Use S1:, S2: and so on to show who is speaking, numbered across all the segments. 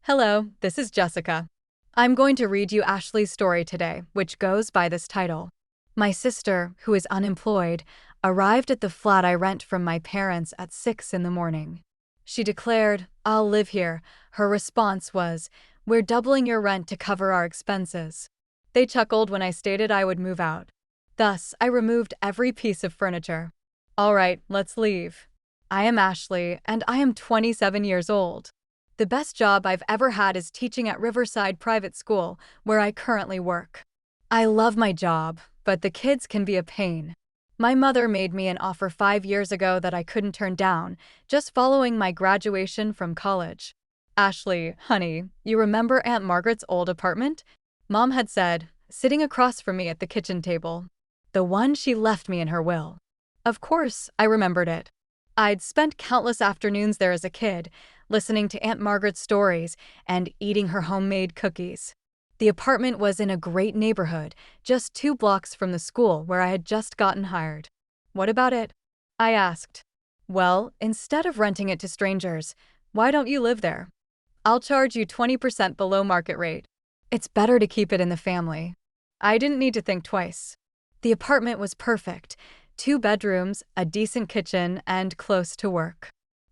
S1: Hello, this is Jessica. I'm going to read you Ashley's story today, which goes by this title. My sister, who is unemployed, arrived at the flat I rent from my parents at 6 in the morning. She declared, "I'll live here." Her response was, "We're doubling your rent to cover our expenses." They chuckled when I stated I would move out. Thus, I removed every piece of furniture. All right, let's leave. I am Ashley, and I am 27 years old. The best job I've ever had is teaching at Riverside Private School, where I currently work. I love my job, but the kids can be a pain. My mother made me an offer 5 years ago that I couldn't turn down, just following my graduation from college. Ashley, honey, you remember Aunt Margaret's old apartment? Mom had said, sitting across from me at the kitchen table. The one she left me in her will. Of course, I remembered it. I'd spent countless afternoons there as a kid, listening to Aunt Margaret's stories and eating her homemade cookies. The apartment was in a great neighborhood, just 2 blocks from the school where I had just gotten hired. What about it? I asked. Well, instead of renting it to strangers, why don't you live there? I'll charge you 20% below market rate. It's better to keep it in the family. I didn't need to think twice. The apartment was perfect. 2 bedrooms, a decent kitchen, and close to work.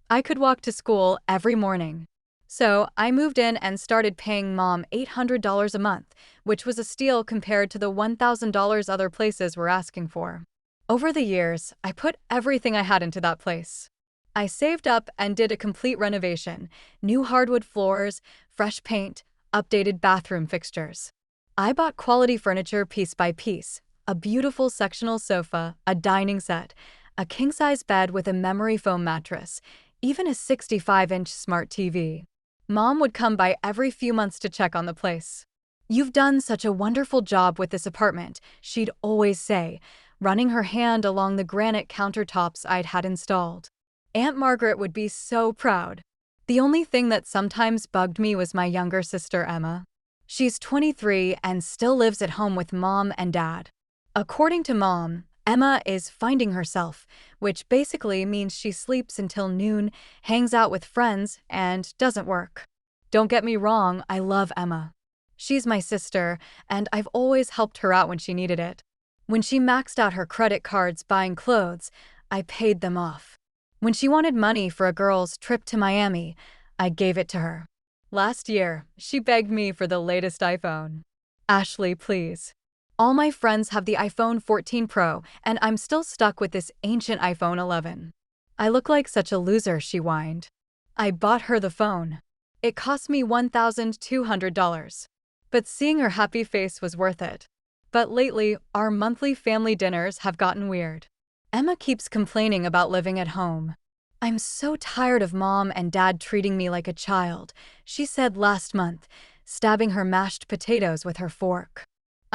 S1: I could walk to school every morning. So I moved in and started paying Mom $800 a month, which was a steal compared to the $1,000 other places were asking for. Over the years, I put everything I had into that place. I saved up and did a complete renovation, new hardwood floors, fresh paint, updated bathroom fixtures. I bought quality furniture piece by piece. A beautiful sectional sofa, a dining set, a king-size bed with a memory foam mattress, even a 65-inch smart TV. Mom would come by every few months to check on the place. "You've done such a wonderful job with this apartment," she'd always say, running her hand along the granite countertops I'd had installed. Aunt Margaret would be so proud. The only thing that sometimes bugged me was my younger sister, Emma. She's 23 and still lives at home with Mom and Dad. According to Mom, Emma is finding herself, which basically means she sleeps until noon, hangs out with friends, and doesn't work. Don't get me wrong, I love Emma. She's my sister, and I've always helped her out when she needed it. When she maxed out her credit cards buying clothes, I paid them off. When she wanted money for a girl's trip to Miami, I gave it to her. Last year, she begged me for the latest iPhone. "Ashley, please. All my friends have the iPhone 14 Pro, and I'm still stuck with this ancient iPhone 11. I look like such a loser," she whined. I bought her the phone. It cost me $1,200. But seeing her happy face was worth it. But lately, our monthly family dinners have gotten weird. Emma keeps complaining about living at home. "I'm so tired of Mom and Dad treating me like a child," she said last month, stabbing her mashed potatoes with her fork.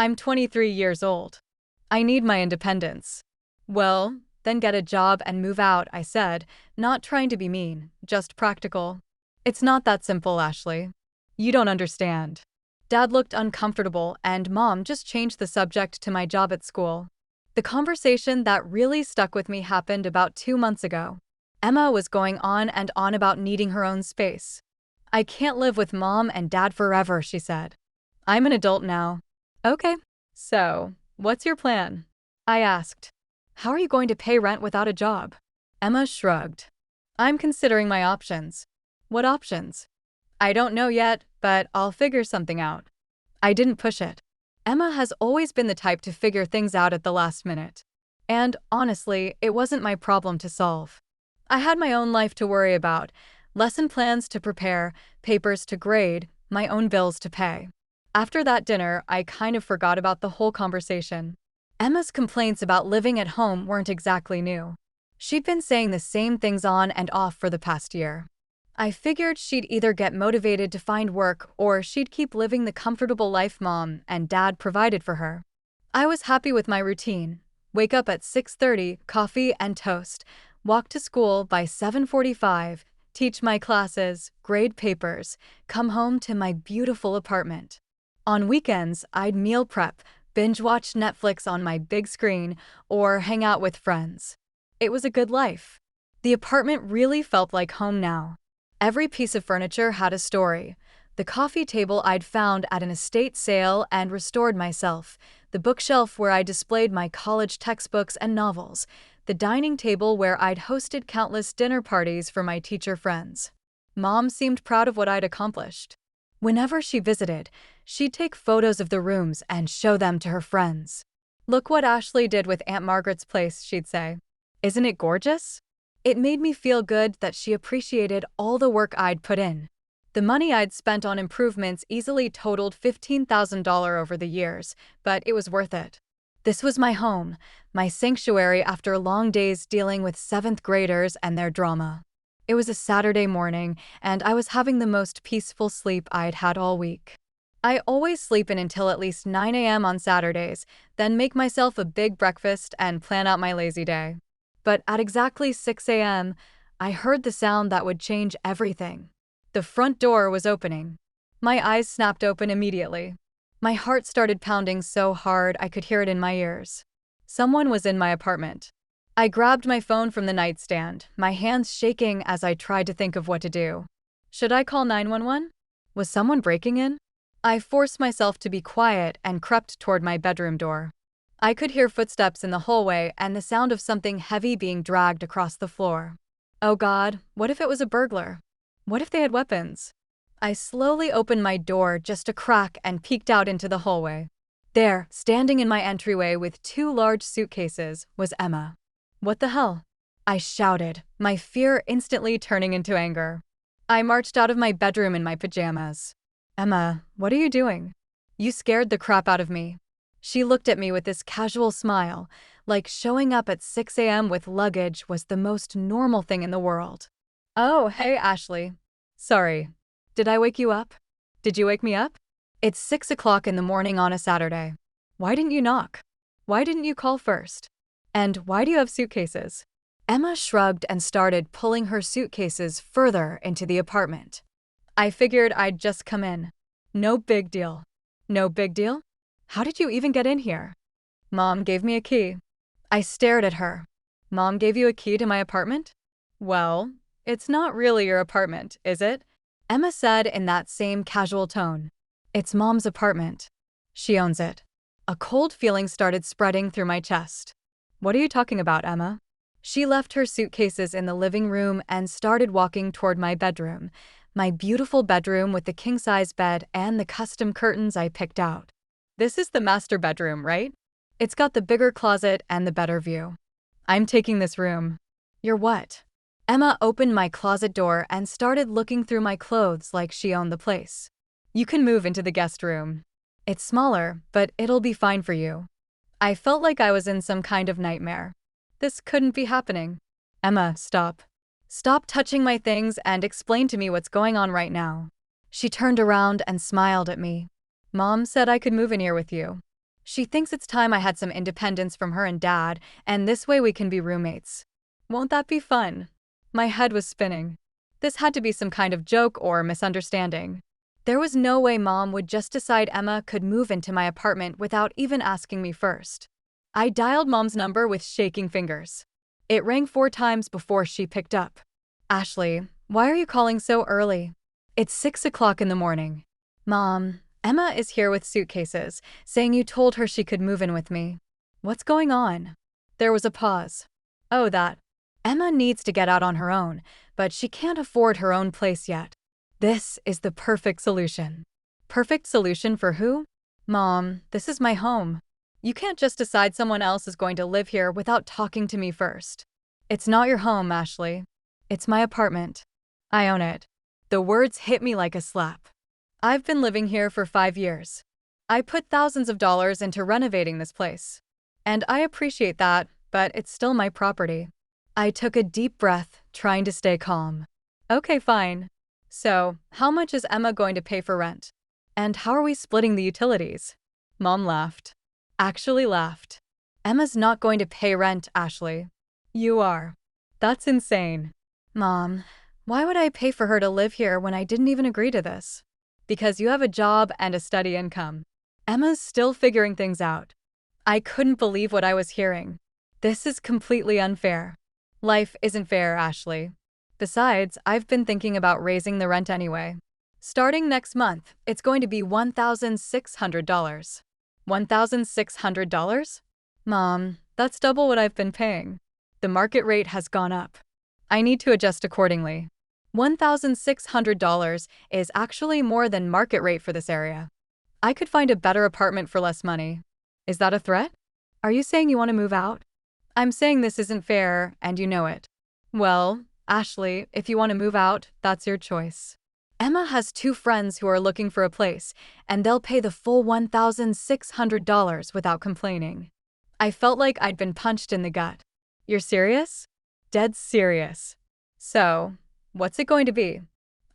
S1: I'm 23 years old. I need my independence. "Well, then get a job and move out," I said, not trying to be mean, just practical. "It's not that simple, Ashley. You don't understand." Dad looked uncomfortable, and Mom just changed the subject to my job at school. The conversation that really stuck with me happened about 2 months ago. Emma was going on and on about needing her own space. "I can't live with Mom and Dad forever," she said. "I'm an adult now." "Okay. So, what's your plan?" I asked. "How are you going to pay rent without a job?" Emma shrugged. "I'm considering my options." "What options?" "I don't know yet, but I'll figure something out." I didn't push it. Emma has always been the type to figure things out at the last minute. And honestly, it wasn't my problem to solve. I had my own life to worry about, lesson plans to prepare, papers to grade, my own bills to pay. After that dinner, I kind of forgot about the whole conversation. Emma's complaints about living at home weren't exactly new. She'd been saying the same things on and off for the past year. I figured she'd either get motivated to find work or she'd keep living the comfortable life Mom and Dad provided for her. I was happy with my routine. Wake up at 6:30, coffee and toast, walk to school by 7:45, teach my classes, grade papers, come home to my beautiful apartment. On weekends, I'd meal prep, binge-watch Netflix on my big screen, or hang out with friends. It was a good life. The apartment really felt like home now. Every piece of furniture had a story. The coffee table I'd found at an estate sale and restored myself, the bookshelf where I displayed my college textbooks and novels, the dining table where I'd hosted countless dinner parties for my teacher friends. Mom seemed proud of what I'd accomplished. Whenever she visited, she'd take photos of the rooms and show them to her friends. "Look what Ashley did with Aunt Margaret's place," she'd say. "Isn't it gorgeous?" It made me feel good that she appreciated all the work I'd put in. The money I'd spent on improvements easily totaled $15,000 over the years, but it was worth it. This was my home, my sanctuary after long days dealing with 7th graders and their drama. It was a Saturday morning, and I was having the most peaceful sleep I'd had all week. I always sleep in until at least 9 a.m. on Saturdays, then make myself a big breakfast and plan out my lazy day. But at exactly 6 a.m., I heard the sound that would change everything. The front door was opening. My eyes snapped open immediately. My heart started pounding so hard I could hear it in my ears. Someone was in my apartment. I grabbed my phone from the nightstand, my hands shaking as I tried to think of what to do. Should I call 911? Was someone breaking in? I forced myself to be quiet and crept toward my bedroom door. I could hear footsteps in the hallway and the sound of something heavy being dragged across the floor. Oh God, what if it was a burglar? What if they had weapons? I slowly opened my door just a crack and peeked out into the hallway. There, standing in my entryway with 2 large suitcases, was Emma. "What the hell?" I shouted, my fear instantly turning into anger. I marched out of my bedroom in my pajamas. "Emma, what are you doing? You scared the crap out of me." She looked at me with this casual smile, like showing up at 6 a.m. with luggage was the most normal thing in the world. "Oh, hey, Ashley. Sorry. Did I wake you up? Did you wake me up? It's 6 o'clock in the morning on a Saturday. Why didn't you knock? Why didn't you call first? And why do you have suitcases?" Emma shrugged and started pulling her suitcases further into the apartment. I figured I'd just come in. No big deal. No big deal? How did you even get in here? Mom gave me a key. I stared at her. Mom gave you a key to my apartment? Well, it's not really your apartment, is it? Emma said in that same casual tone. It's Mom's apartment. She owns it. A cold feeling started spreading through my chest. What are you talking about, Emma? She left her suitcases in the living room and started walking toward my bedroom, my beautiful bedroom with the king-size bed and the custom curtains I picked out. This is the master bedroom, right? It's got the bigger closet and the better view. I'm taking this room. You're what? Emma opened my closet door and started looking through my clothes like she owned the place. You can move into the guest room. It's smaller, but it'll be fine for you. I felt like I was in some kind of nightmare. This couldn't be happening. Emma, stop. Stop touching my things and explain to me what's going on right now. She turned around and smiled at me. Mom said I could move in here with you. She thinks it's time I had some independence from her and Dad, and this way we can be roommates. Won't that be fun? My head was spinning. This had to be some kind of joke or misunderstanding. There was no way Mom would just decide Emma could move into my apartment without even asking me first. I dialed Mom's number with shaking fingers. It rang 4 times before she picked up. Ashley, why are you calling so early? It's 6 o'clock in the morning. Mom, Emma is here with suitcases, saying you told her she could move in with me. What's going on? There was a pause. Oh, that. Emma needs to get out on her own, but she can't afford her own place yet. This is the perfect solution. Perfect solution for who? Mom, this is my home. You can't just decide someone else is going to live here without talking to me first. It's not your home, Ashley. It's my apartment. I own it. The words hit me like a slap. I've been living here for 5 years. I put thousands of dollars into renovating this place. And I appreciate that, but it's still my property. I took a deep breath, trying to stay calm. Okay, fine. So, how much is Emma going to pay for rent? And how are we splitting the utilities? Mom laughed. Actually laughed. Emma's not going to pay rent, Ashley. You are. That's insane. Mom, why would I pay for her to live here when I didn't even agree to this? Because you have a job and a steady income. Emma's still figuring things out. I couldn't believe what I was hearing. This is completely unfair. Life isn't fair, Ashley. Besides, I've been thinking about raising the rent anyway. Starting next month, it's going to be $1,600. $1,600? Mom, that's double what I've been paying. The market rate has gone up. I need to adjust accordingly. $1,600 is actually more than market rate for this area. I could find a better apartment for less money. Is that a threat? Are you saying you want to move out? I'm saying this isn't fair, and you know it. Well, Ashley, if you want to move out, that's your choice. Emma has two friends who are looking for a place, and they'll pay the full $1,600 without complaining. I felt like I'd been punched in the gut. You're serious? Dead serious. So, what's it going to be?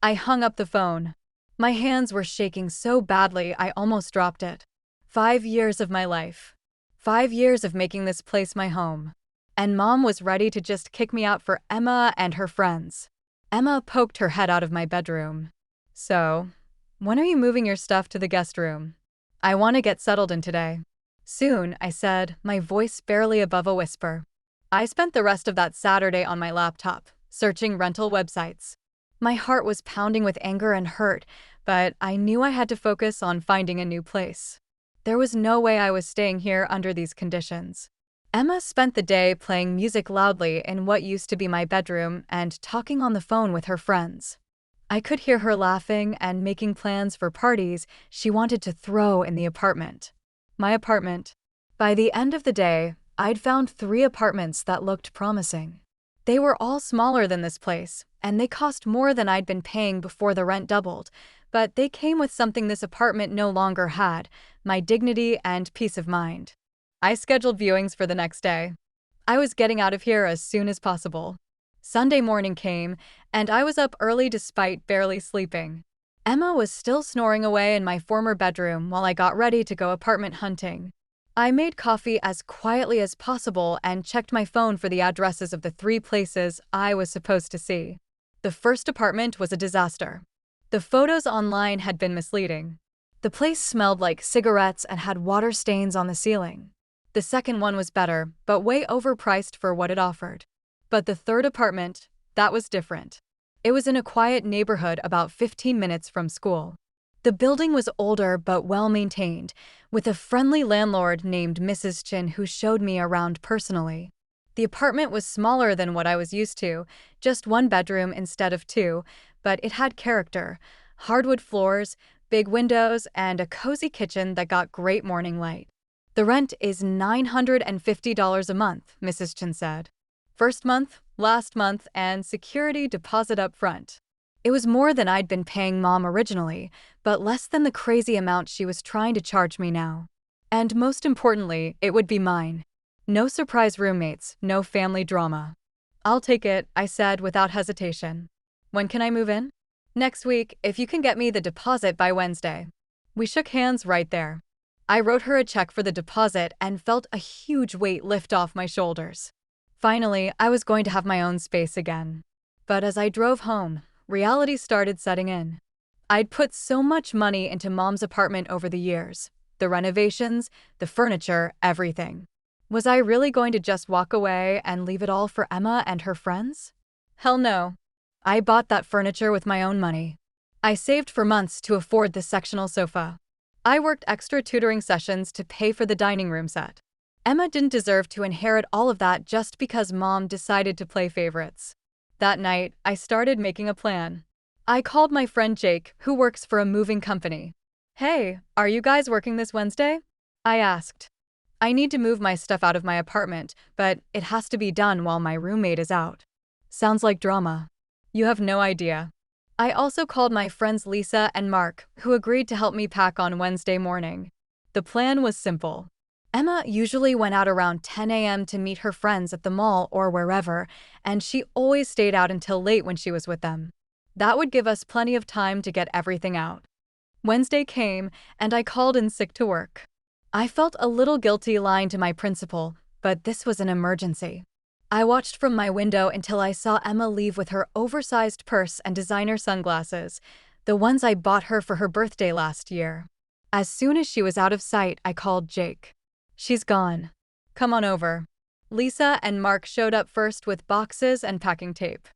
S1: I hung up the phone. My hands were shaking so badly I almost dropped it. 5 years of my life. 5 years of making this place my home. And Mom was ready to just kick me out for Emma and her friends. Emma poked her head out of my bedroom. So, when are you moving your stuff to the guest room? I want to get settled in today. Soon, I said, my voice barely above a whisper. I spent the rest of that Saturday on my laptop, searching rental websites. My heart was pounding with anger and hurt, but I knew I had to focus on finding a new place. There was no way I was staying here under these conditions. Emma spent the day playing music loudly in what used to be my bedroom and talking on the phone with her friends. I could hear her laughing and making plans for parties she wanted to throw in the apartment. My apartment. By the end of the day, I'd found 3 apartments that looked promising. They were all smaller than this place, and they cost more than I'd been paying before the rent doubled, but they came with something this apartment no longer had: my dignity and peace of mind. I scheduled viewings for the next day. I was getting out of here as soon as possible. Sunday morning came, and I was up early despite barely sleeping. Emma was still snoring away in my former bedroom while I got ready to go apartment hunting. I made coffee as quietly as possible and checked my phone for the addresses of the 3 places I was supposed to see. The first apartment was a disaster. The photos online had been misleading. The place smelled like cigarettes and had water stains on the ceiling. The second one was better, but way overpriced for what it offered. But the third apartment, that was different. It was in a quiet neighborhood about 15 minutes from school. The building was older but well-maintained, with a friendly landlord named Mrs. Chin who showed me around personally. The apartment was smaller than what I was used to, just 1 bedroom instead of 2, but it had character: hardwood floors, big windows, and a cozy kitchen that got great morning light. The rent is $950 a month, Mrs. Chin said. First month, last month, and security deposit up front. It was more than I'd been paying Mom originally, but less than the crazy amount she was trying to charge me now. And most importantly, it would be mine. No surprise roommates, no family drama. I'll take it, I said without hesitation. When can I move in? Next week, if you can get me the deposit by Wednesday. We shook hands right there. I wrote her a check for the deposit and felt a huge weight lift off my shoulders. Finally, I was going to have my own space again. But as I drove home, reality started setting in. I'd put so much money into Mom's apartment over the years. The renovations, the furniture, everything. Was I really going to just walk away and leave it all for Emma and her friends? Hell no. I bought that furniture with my own money. I saved for months to afford the sectional sofa. I worked extra tutoring sessions to pay for the dining room set. Emma didn't deserve to inherit all of that just because Mom decided to play favorites. That night, I started making a plan. I called my friend Jake, who works for a moving company. Hey, are you guys working this Wednesday? I asked. I need to move my stuff out of my apartment, but it has to be done while my roommate is out. Sounds like drama. You have no idea. I also called my friends Lisa and Mark, who agreed to help me pack on Wednesday morning. The plan was simple. Emma usually went out around 10 a.m. to meet her friends at the mall or wherever, and she always stayed out until late when she was with them. That would give us plenty of time to get everything out. Wednesday came, and I called in sick to work. I felt a little guilty lying to my principal, but this was an emergency. I watched from my window until I saw Emma leave with her oversized purse and designer sunglasses, the ones I bought her for her birthday last year. As soon as she was out of sight, I called Jake. She's gone. Come on over. Lisa and Mark showed up first with boxes and packing tape.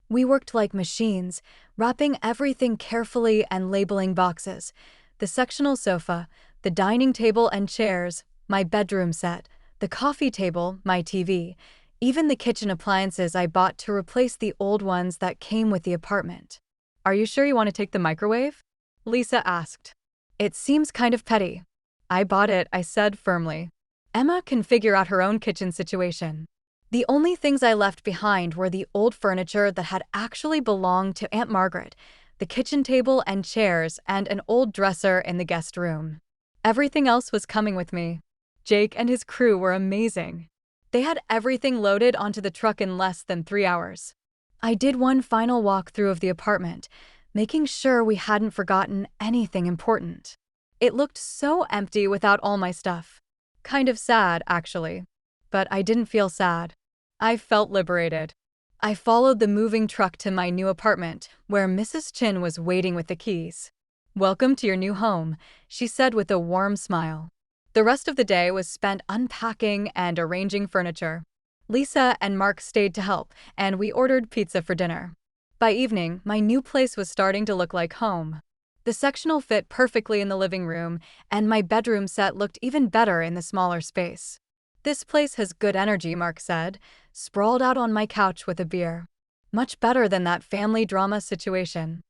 S1: We worked like machines, wrapping everything carefully and labeling boxes. The sectional sofa, the dining table and chairs, my bedroom set, the coffee table, my TV, even the kitchen appliances I bought to replace the old ones that came with the apartment. "Are you sure you want to take the microwave?" Lisa asked. "It seems kind of petty." "I bought it," I said firmly. "Emma can figure out her own kitchen situation." The only things I left behind were the old furniture that had actually belonged to Aunt Margaret, the kitchen table and chairs, and an old dresser in the guest room. Everything else was coming with me. Jake and his crew were amazing. They had everything loaded onto the truck in less than 3 hours. I did one final walkthrough of the apartment, making sure we hadn't forgotten anything important. It looked so empty without all my stuff. Kind of sad, actually. But I didn't feel sad. I felt liberated. I followed the moving truck to my new apartment, where Mrs. Chin was waiting with the keys. "Welcome to your new home," she said with a warm smile. The rest of the day was spent unpacking and arranging furniture. Lisa and Mark stayed to help, and we ordered pizza for dinner. By evening, my new place was starting to look like home. The sectional fit perfectly in the living room, and my bedroom set looked even better in the smaller space. "This place has good energy," Mark said, sprawled out on my couch with a beer. "Much better than that family drama situation."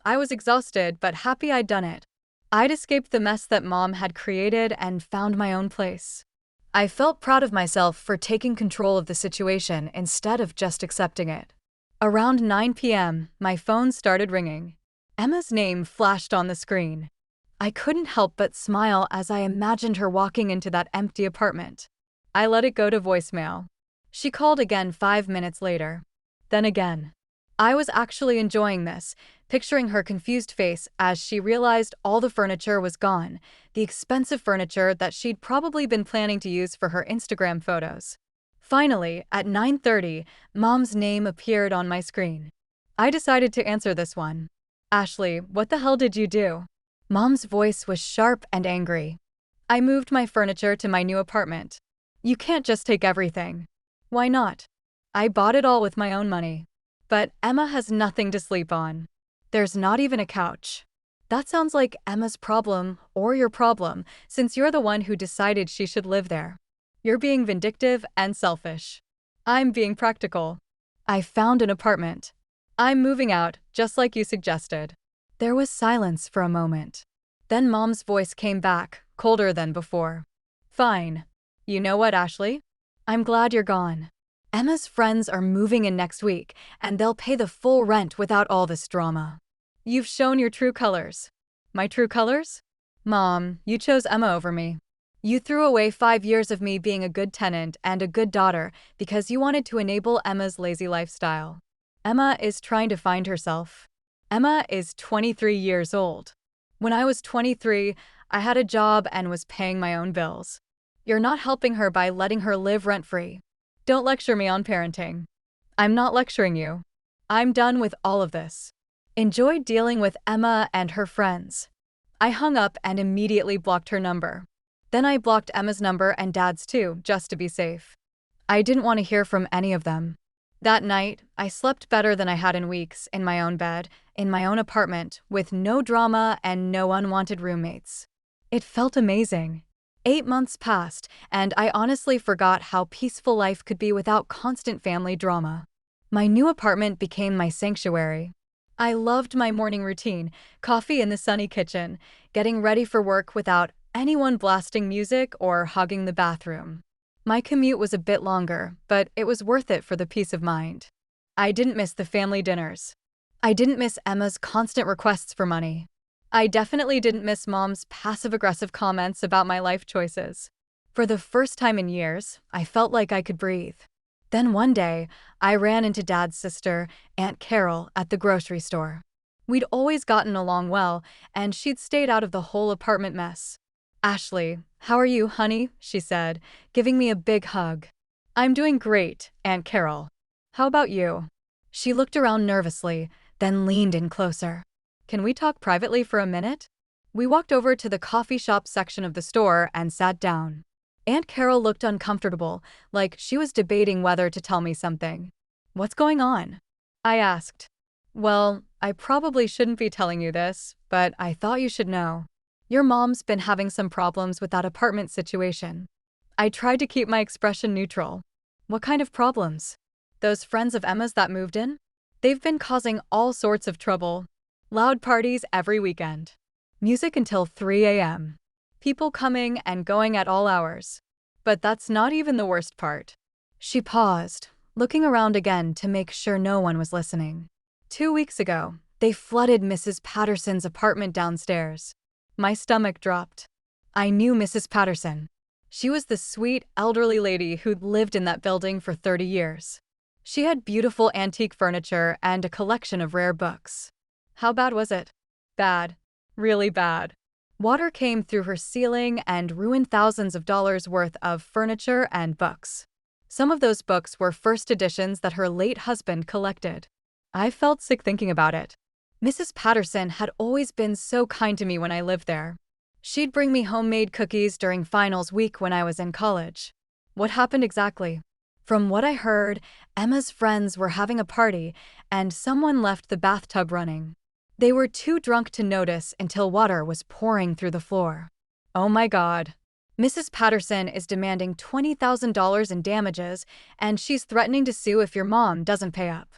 S1: I was exhausted but happy I'd done it. I'd escaped the mess that Mom had created and found my own place. I felt proud of myself for taking control of the situation instead of just accepting it. Around 9 p.m., my phone started ringing. Emma's name flashed on the screen. I couldn't help but smile as I imagined her walking into that empty apartment. I let it go to voicemail. She called again 5 minutes later. Then again. I was actually enjoying this, picturing her confused face as she realized all the furniture was gone, the expensive furniture that she'd probably been planning to use for her Instagram photos. Finally, at 9:30, Mom's name appeared on my screen. I decided to answer this one. "Ashley, what the hell did you do?" Mom's voice was sharp and angry. "I moved my furniture to my new apartment." "You can't just take everything." "Why not?" "I bought it all with my own money." "But Emma has nothing to sleep on. There's not even a couch." "That sounds like Emma's problem or your problem, since you're the one who decided she should live there. You're being vindictive and selfish." "I'm being practical. I found an apartment. I'm moving out, just like you suggested." There was silence for a moment. Then Mom's voice came back, colder than before. "Fine. You know what, Ashley? I'm glad you're gone. Emma's friends are moving in next week, and they'll pay the full rent without all this drama. You've shown your true colors." "My true colors?" "Mom, you chose Emma over me. You threw away 5 years of me being a good tenant and a good daughter because you wanted to enable Emma's lazy lifestyle. Emma is trying to find herself. Emma is 23 years old. When I was 23, I had a job and was paying my own bills. You're not helping her by letting her live rent-free. Don't lecture me on parenting." "I'm not lecturing you. I'm done with all of this. Enjoy dealing with Emma and her friends." I hung up and immediately blocked her number. Then I blocked Emma's number and Dad's too, just to be safe. I didn't want to hear from any of them. That night, I slept better than I had in weeks, in my own bed, in my own apartment, with no drama and no unwanted roommates. It felt amazing. 8 months passed, and I honestly forgot how peaceful life could be without constant family drama. My new apartment became my sanctuary. I loved my morning routine, coffee in the sunny kitchen, getting ready for work without anyone blasting music or hogging the bathroom. My commute was a bit longer, but it was worth it for the peace of mind. I didn't miss the family dinners. I didn't miss Emma's constant requests for money. I definitely didn't miss Mom's passive-aggressive comments about my life choices. For the first time in years, I felt like I could breathe. Then one day, I ran into Dad's sister, Aunt Carol, at the grocery store. We'd always gotten along well, and she'd stayed out of the whole apartment mess. "Ashley, how are you, honey?" she said, giving me a big hug. "I'm doing great, Aunt Carol. How about you?" She looked around nervously, then leaned in closer. "Can we talk privately for a minute?" We walked over to the coffee shop section of the store and sat down. Aunt Carol looked uncomfortable, like she was debating whether to tell me something. "What's going on?" I asked. Well, I probably shouldn't be telling you this, but I thought you should know. Your mom's been having some problems with that apartment situation. I tried to keep my expression neutral. What kind of problems? Those friends of Emma's that moved in? They've been causing all sorts of trouble. Loud parties every weekend. Music until 3 a.m. People coming and going at all hours. But that's not even the worst part. She paused, looking around again to make sure no one was listening. 2 weeks ago, they flooded Mrs. Patterson's apartment downstairs. My stomach dropped. I knew Mrs. Patterson. She was the sweet, elderly lady who'd lived in that building for 30 years. She had beautiful antique furniture and a collection of rare books. How bad was it? Bad. Really bad. Water came through her ceiling and ruined thousands of dollars worth of furniture and books. Some of those books were first editions that her late husband collected. I felt sick thinking about it. Mrs. Patterson had always been so kind to me when I lived there. She'd bring me homemade cookies during finals week when I was in college. What happened exactly? From what I heard, Emma's friends were having a party and someone left the bathtub running. They were too drunk to notice until water was pouring through the floor. Oh my God. Mrs. Patterson is demanding $20,000 in damages, and she's threatening to sue if your mom doesn't pay up.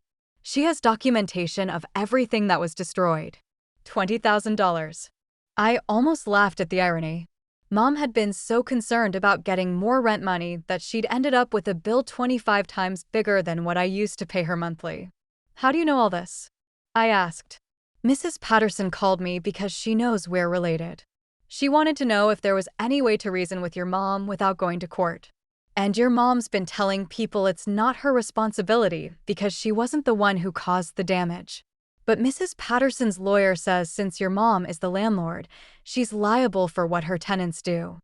S1: She has documentation of everything that was destroyed. $20,000. I almost laughed at the irony. Mom had been so concerned about getting more rent money that she'd ended up with a bill 25 times bigger than what I used to pay her monthly. How do you know all this? I asked. Mrs. Patterson called me because she knows we're related. She wanted to know if there was any way to reason with your mom without going to court. And your mom's been telling people it's not her responsibility because she wasn't the one who caused the damage. But Mrs. Patterson's lawyer says since your mom is the landlord, she's liable for what her tenants do.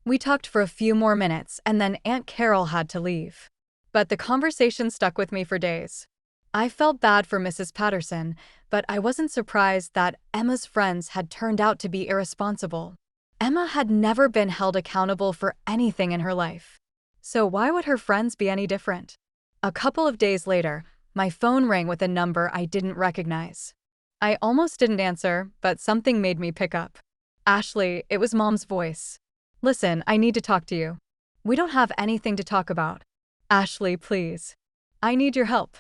S1: We talked for a few more minutes and then Aunt Carol had to leave. But the conversation stuck with me for days. I felt bad for Mrs. Patterson, but I wasn't surprised that Emma's friends had turned out to be irresponsible. Emma had never been held accountable for anything in her life. So why would her friends be any different? A couple of days later, my phone rang with a number I didn't recognize. I almost didn't answer, but something made me pick up. Ashley, it was Mom's voice. Listen, I need to talk to you. We don't have anything to talk about. Ashley, please. I need your help.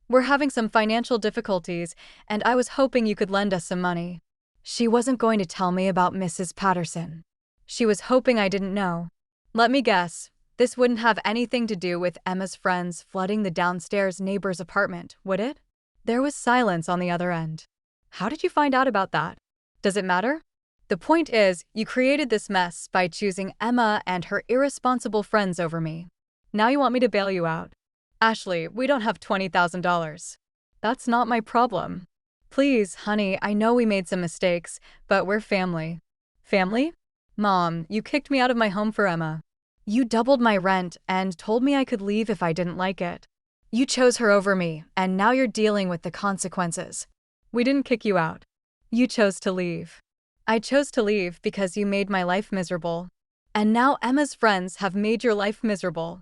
S1: We're having some financial difficulties, and I was hoping you could lend us some money. She wasn't going to tell me about Mrs. Patterson. She was hoping I didn't know. Let me guess, this wouldn't have anything to do with Emma's friends flooding the downstairs neighbor's apartment, would it? There was silence on the other end. How did you find out about that? Does it matter? The point is, you created this mess by choosing Emma and her irresponsible friends over me. Now you want me to bail you out. Ashley, we don't have $20,000. That's not my problem. Please, honey, I know we made some mistakes, but we're family. Family? Mom, you kicked me out of my home for Emma. You doubled my rent and told me I could leave if I didn't like it. You chose her over me, and now you're dealing with the consequences. We didn't kick you out. You chose to leave. I chose to leave because you made my life miserable. And now Emma's friends have made your life miserable.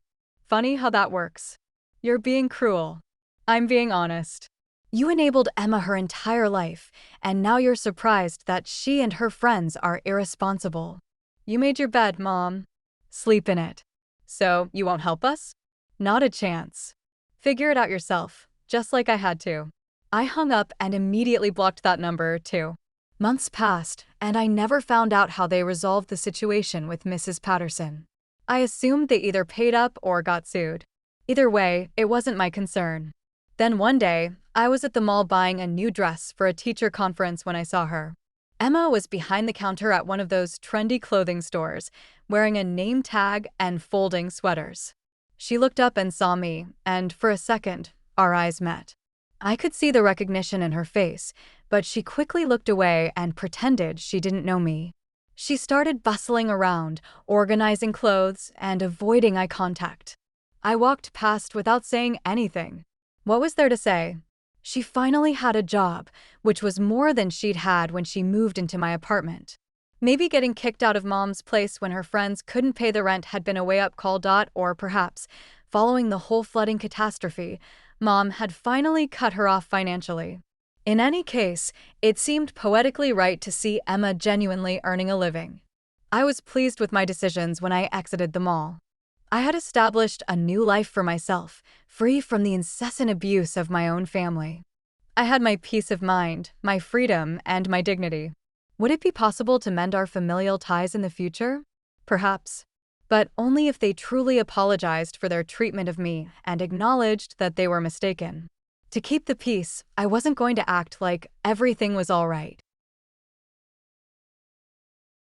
S1: Funny how that works. You're being cruel. I'm being honest. You enabled Emma her entire life, and now you're surprised that she and her friends are irresponsible. You made your bed, Mom. Sleep in it. So, you won't help us? Not a chance. Figure it out yourself, just like I had to. I hung up and immediately blocked that number, too. Months passed, and I never found out how they resolved the situation with Mrs. Patterson. I assumed they either paid up or got sued. Either way, it wasn't my concern. Then one day, I was at the mall buying a new dress for a teacher conference when I saw her. Emma was behind the counter at one of those trendy clothing stores, wearing a name tag and folding sweaters. She looked up and saw me, and for a second, our eyes met. I could see the recognition in her face, but she quickly looked away and pretended she didn't know me. She started bustling around, organizing clothes, and avoiding eye contact. I walked past without saying anything. What was there to say? She finally had a job, which was more than she'd had when she moved into my apartment. Maybe getting kicked out of Mom's place when her friends couldn't pay the rent had been a wake-up call. Or perhaps, following the whole flooding catastrophe, Mom had finally cut her off financially. In any case, it seemed poetically right to see Emma genuinely earning a living. I was pleased with my decisions when I exited the mall. I had established a new life for myself, free from the incessant abuse of my own family. I had my peace of mind, my freedom, and my dignity. Would it be possible to mend our familial ties in the future? Perhaps. But only if they truly apologized for their treatment of me and acknowledged that they were mistaken. To keep the peace, I wasn't going to act like everything was all right.